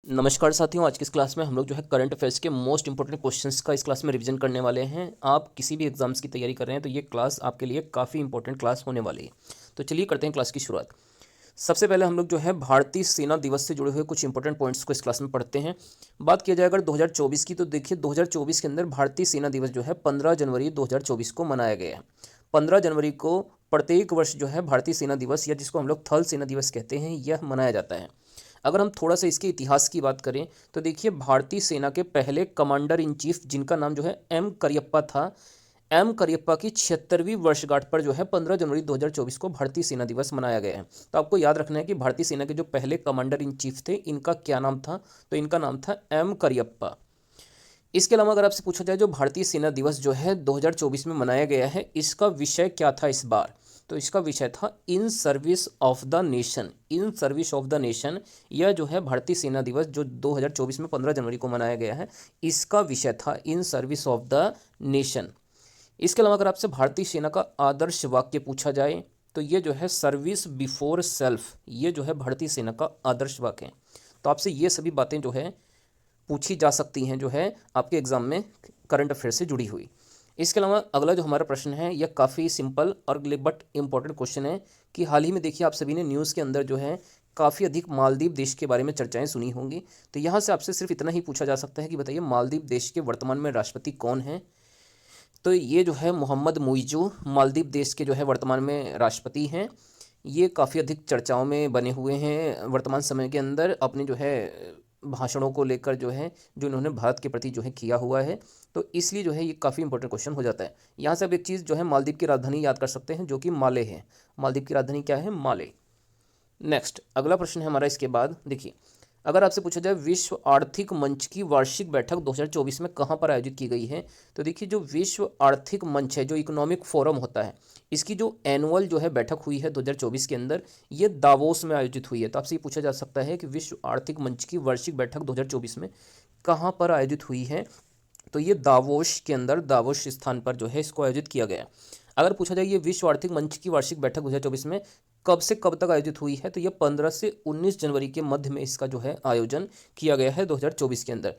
नमस्कार साथियों, आज की इस क्लास में हम लोग जो है करंट अफेयर्स के मोस्ट इंपॉर्टेंट क्वेश्चंस का इस क्लास में रिवीजन करने वाले हैं। आप किसी भी एग्जाम्स की तैयारी कर रहे हैं तो ये क्लास आपके लिए काफ़ी इंपॉर्टेंट क्लास होने वाली है। तो चलिए करते हैं क्लास की शुरुआत। सबसे पहले हम लोग जो है भारतीय सेना दिवस से जुड़े हुए कुछ इंपॉर्टेंट पॉइंट्स को इस क्लास में पढ़ते हैं। बात किया जाए अगर 2024 की, तो देखिए 2024 के अंदर भारतीय सेना दिवस जो है 15 जनवरी 2024 को मनाया गया है। 15 जनवरी को प्रत्येक वर्ष जो है भारतीय सेना दिवस, या जिसको हम लोग थल सेना दिवस कहते हैं, यह मनाया जाता है। अगर हम थोड़ा सा इसके इतिहास की बात करें तो देखिए भारतीय सेना के पहले कमांडर इन चीफ, जिनका नाम जो है एम करियप्पा था, एम करियप्पा की 76वीं वर्षगांठ पर जो है 15 जनवरी 2024 को भारतीय सेना दिवस मनाया गया है। तो आपको याद रखना है कि भारतीय सेना के जो पहले कमांडर इन चीफ थे, इनका क्या नाम था, तो इनका नाम था एम करियप्पा। इसके अलावा अगर आपसे पूछा जाए जो भारतीय सेना दिवस जो है 2024 में मनाया गया है, इसका विषय क्या था इस बार, तो इसका विषय था in service of the nation. In service of the nation, यह जो है भारतीय सेना दिवस जो 2024 में 15 जनवरी को मनाया गया है, इसका विषय था in service of the nation. इसके अलावा अगर आपसे भारतीय सेना का आदर्श वाक्य पूछा जाए तो ये जो है सर्विस बिफोर सेल्फ, ये जो है भारतीय सेना का आदर्श वाक्य है। तो आपसे ये सभी बातें जो है पूछी जा सकती हैं जो है आपके एग्जाम में करंट अफेयर से जुड़ी हुई। इसके अलावा अगला जो हमारा प्रश्न है यह काफ़ी सिंपल और बट इम्पॉर्टेंट क्वेश्चन है कि हाल ही में देखिए आप सभी ने न्यूज़ के अंदर जो है काफ़ी अधिक मालदीव देश के बारे में चर्चाएं सुनी होंगी। तो यहाँ से आपसे सिर्फ इतना ही पूछा जा सकता है कि बताइए मालदीव देश के वर्तमान में राष्ट्रपति कौन है। तो ये जो है मोहम्मद मुइज़ू मालदीव देश के जो है वर्तमान में राष्ट्रपति हैं। ये काफ़ी अधिक चर्चाओं में बने हुए हैं वर्तमान समय के अंदर, अपने जो है भाषणों को लेकर जो है, जो इन्होंने भारत के प्रति जो है किया हुआ है। तो इसलिए जो है ये काफ़ी इंपॉर्टेंट क्वेश्चन हो जाता है। यहाँ से अब एक चीज़ जो है मालदीव की राजधानी याद कर सकते हैं, जो कि माले है। मालदीव की राजधानी क्या है? माले। नेक्स्ट अगला प्रश्न है हमारा इसके बाद, देखिए अगर आपसे पूछा जाए विश्व आर्थिक मंच की वार्षिक बैठक 2024 में कहाँ पर आयोजित की गई है, तो देखिए जो विश्व आर्थिक मंच है, जो इकोनॉमिक फोरम होता है, इसकी जो एनुअल जो है बैठक हुई है 2024 के अंदर, ये दावोस में आयोजित हुई है। तो आपसे ये पूछा जा सकता है कि विश्व आर्थिक मंच की वार्षिक बैठक 2024 में कहाँ पर आयोजित हुई है, तो ये दावोस के अंदर, दावोस स्थान पर जो है इसको आयोजित किया गया। अगर पूछा जाए ये विश्व आर्थिक मंच की वार्षिक बैठक 2024 में कब से कब तक आयोजित हुई है, तो यह 15 से 19 जनवरी के मध्य में इसका जो है आयोजन किया गया है 2024 के अंदर।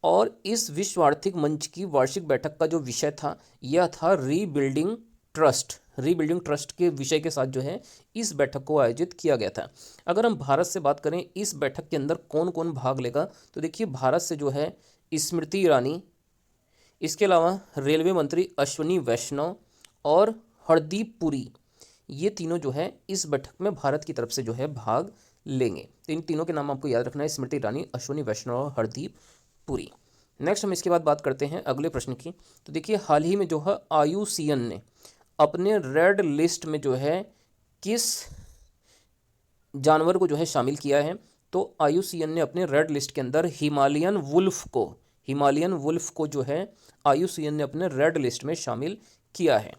और इस विश्व आर्थिक मंच की वार्षिक बैठक का जो विषय था यह था रीबिल्डिंग ट्रस्ट। रीबिल्डिंग ट्रस्ट के विषय के साथ जो है इस बैठक को आयोजित किया गया था। अगर हम भारत से बात करें इस बैठक के अंदर कौन कौन भाग लेगा, तो देखिए भारत से जो है स्मृति ईरानी, इसके अलावा रेलवे मंत्री अश्विनी वैष्णव और हरदीप पुरी, ये तीनों जो है इस बैठक में भारत की तरफ से जो है भाग लेंगे। तो इन तीनों के नाम आपको याद रखना है, स्मृति ईरानी, अश्विनी वैष्णव और हरदीप पुरी। नेक्स्ट हम इसके बाद बात करते हैं अगले प्रश्न की। तो देखिए हाल ही में जो है आईयूसीएन ने अपने रेड लिस्ट में जो है किस जानवर को जो है शामिल किया है, तो आईयूसीएन ने अपने रेड लिस्ट के अंदर हिमालयन वुल्फ को जो है आईयूसीएन ने अपने रेड लिस्ट में शामिल किया है।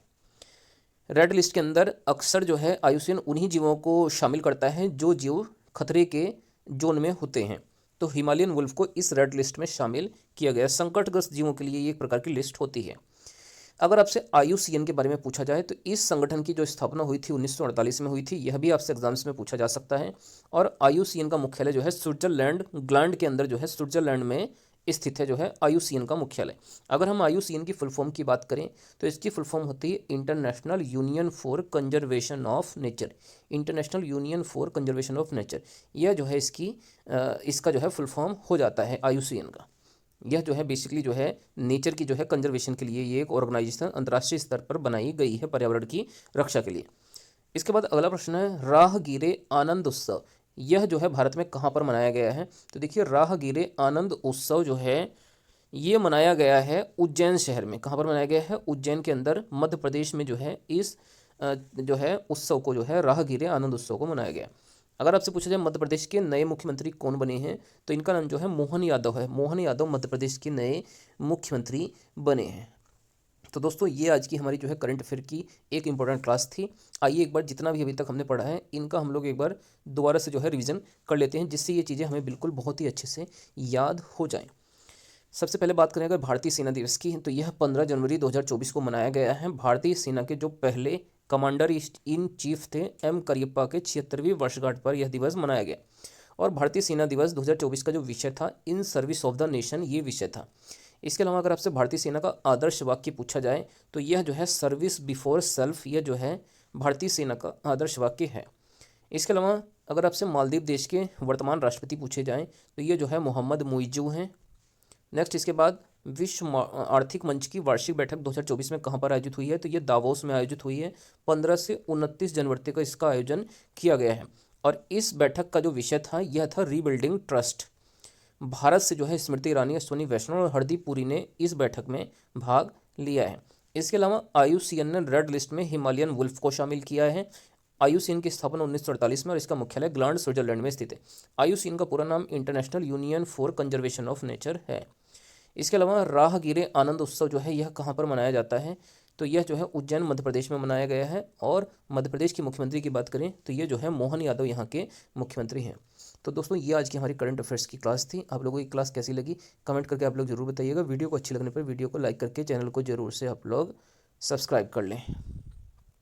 रेड लिस्ट के अंदर अक्सर जो है आईयूसीएन उन्हीं जीवों को शामिल करता है जो जीव खतरे के जोन में होते हैं। तो हिमालयन वुल्फ को इस रेड लिस्ट में शामिल किया गया। संकटग्रस्त जीवों के लिए ये एक प्रकार की लिस्ट होती है। अगर आपसे आईयूसीएन के बारे में पूछा जाए तो इस संगठन की जो स्थापना हुई थी 1948 में हुई थी, यह भी आपसे एग्जाम्स में पूछा जा सकता है। और आईयूसीएन का मुख्यालय जो है स्विट्जरलैंड, ग्लैंड के अंदर जो है स्विट्जरलैंड में स्थित है जो है आईयूसीएन का मुख्यालय। अगर हम आईयूसीएन की फुल फॉर्म की बात करें तो इसकी फुल फॉर्म होती है international union for conservation of nature. International union for conservation of nature, यह जो है इसका जो है फुल फॉर्म हो जाता है आईयूसीएन का। यह जो है बेसिकली जो है नेचर की जो है कंजर्वेशन के लिए ये एक ऑर्गेनाइजेशन अंतर्राष्ट्रीय स्तर पर बनाई गई है पर्यावरण की रक्षा के लिए। इसके बाद अगला प्रश्न है राहगीरे आनंद उत्सव, यह जो है भारत में कहाँ पर मनाया गया है, तो देखिए राहगीरे आनंद उत्सव जो है ये मनाया गया है उज्जैन शहर में। कहाँ पर मनाया गया है? उज्जैन के अंदर, मध्य प्रदेश में जो है इस जो है उत्सव को जो है राहगीरे आनंद उत्सव को मनाया गया। अगर आपसे पूछा जाए मध्य प्रदेश के नए मुख्यमंत्री कौन बने हैं, तो इनका नाम जो है मोहन यादव है। मोहन यादव मध्य प्रदेश के नए मुख्यमंत्री बने हैं। तो दोस्तों ये आज की हमारी जो है करंट अफेयर की एक इंपॉर्टेंट क्लास थी। आइए एक बार जितना भी अभी तक हमने पढ़ा है इनका हम लोग एक बार दोबारा से जो है रिवीजन कर लेते हैं, जिससे ये चीज़ें हमें बिल्कुल बहुत ही अच्छे से याद हो जाएं। सबसे पहले बात करें अगर भारतीय सेना दिवस की, तो यह 15 जनवरी 2024 को मनाया गया है। भारतीय सेना के जो पहले कमांडर इन चीफ थे एम करियप्पा के 76वीं वर्षगांठ पर यह दिवस मनाया गया। और भारतीय सेना दिवस 2024 का जो विषय था in service of the nation, ये विषय था। इसके अलावा अगर आपसे भारतीय सेना का आदर्श वाक्य पूछा जाए तो यह जो है सर्विस बिफोर सेल्फ, यह जो है भारतीय सेना का आदर्श वाक्य है। इसके अलावा अगर आपसे मालदीव देश के वर्तमान राष्ट्रपति पूछे जाएं तो ये जो है मोहम्मद मुइज़ू हैं। नेक्स्ट इसके बाद विश्व आर्थिक मंच की वार्षिक बैठक 2024 में कहाँ पर आयोजित हुई है, तो ये दावोस में आयोजित हुई है। 15 से 29 जनवरी तक इसका आयोजन किया गया है और इस बैठक का जो विषय था यह था रीबिल्डिंग ट्रस्ट। भारत से जो है स्मृति ईरानी, अश्विनी वैष्णव और हरदीप पुरी ने इस बैठक में भाग लिया है। इसके अलावा IUCN ने रेड लिस्ट में हिमालयन वुल्फ को शामिल किया है। IUCN की स्थापना 1948 में और इसका मुख्यालय ग्लांड, स्विट्जरलैंड में स्थित है। IUCN का पूरा नाम international union for conservation of nature है। इसके अलावा राहगीरे आनंद उत्सव जो है यह कहाँ पर मनाया जाता है, तो यह जो है उज्जैन मध्य प्रदेश में मनाया गया है। और मध्य प्रदेश के मुख्यमंत्री की बात करें तो ये जो है मोहन यादव यहाँ के मुख्यमंत्री हैं। तो दोस्तों ये आज की हमारी करंट अफेयर्स की क्लास थी। आप लोगों की क्लास कैसी लगी कमेंट करके आप लोग जरूर बताइएगा। वीडियो को अच्छी लगने पर वीडियो को लाइक करके चैनल को जरूर से आप लोग सब्सक्राइब कर लें।